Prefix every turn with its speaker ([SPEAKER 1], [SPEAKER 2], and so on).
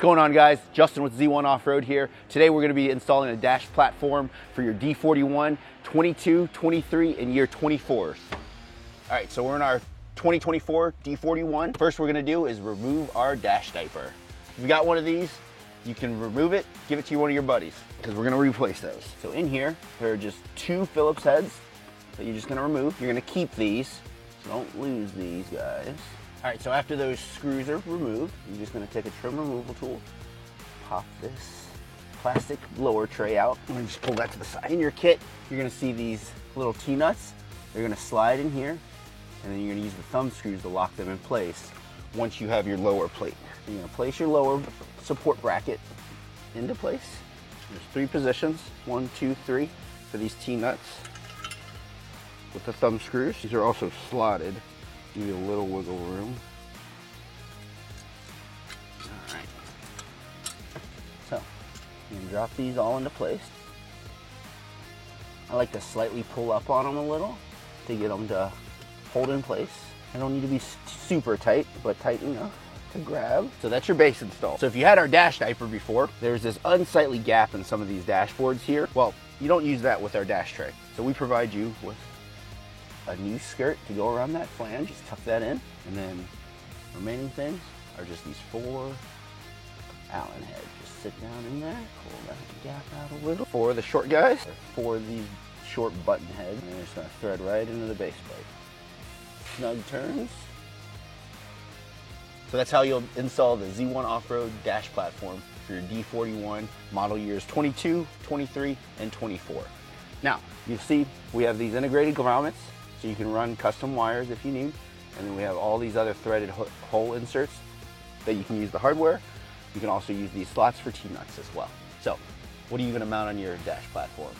[SPEAKER 1] What's going on, guys? Justin with Z1 Off-Road here. Today we're going to be installing a dash platform for your D41, 22, 23, and year 24s. All right, so we're in our 2024 D41. First we're going to do is remove our dash diaper. If you got one of these, you can remove it, give it to one of your buddies, because we're going to replace those. So in here, there are just 2 Phillips heads that you're just going to remove. You're going to keep these, so don't lose these guys. All right, so after those screws are removed, you're just gonna take a trim removal tool, pop this plastic blower tray out, and just pull that to the side. In your kit, you're gonna see these little T-nuts. They're gonna slide in here, and then you're gonna use the thumb screws to lock them in place once you have your lower plate. You're gonna place your lower support bracket into place. There's 3 positions, 1, 2, 3, for these T-nuts with the thumb screws. These are also slotted. Give you a little wiggle room. All right. So, you can drop these all into place. I like to slightly pull up on them a little to get them to hold in place. They don't need to be super tight, but tight enough to grab. So that's your base install. So if you had our dash diaper before, there's this unsightly gap in some of these dashboards here. Well, you don't use that with our dash tray. So we provide you with a new skirt to go around that flange. Just tuck that in, and then remaining things are just these 4 Allen heads. Just sit down in there, pull that gap out a little. 4 of the short guys, 4 of these short button heads, and you're just gonna thread right into the base plate. Snug turns. So that's how you'll install the Z1 Off-Road dash platform for your D41 model years 22, 23, and 24. Now, you see we have these integrated grommets, so you can run custom wires if you need. And then we have all these other threaded hole inserts that you can use the hardware. You can also use these slots for T-nuts as well. So, what are you gonna mount on your dash platform?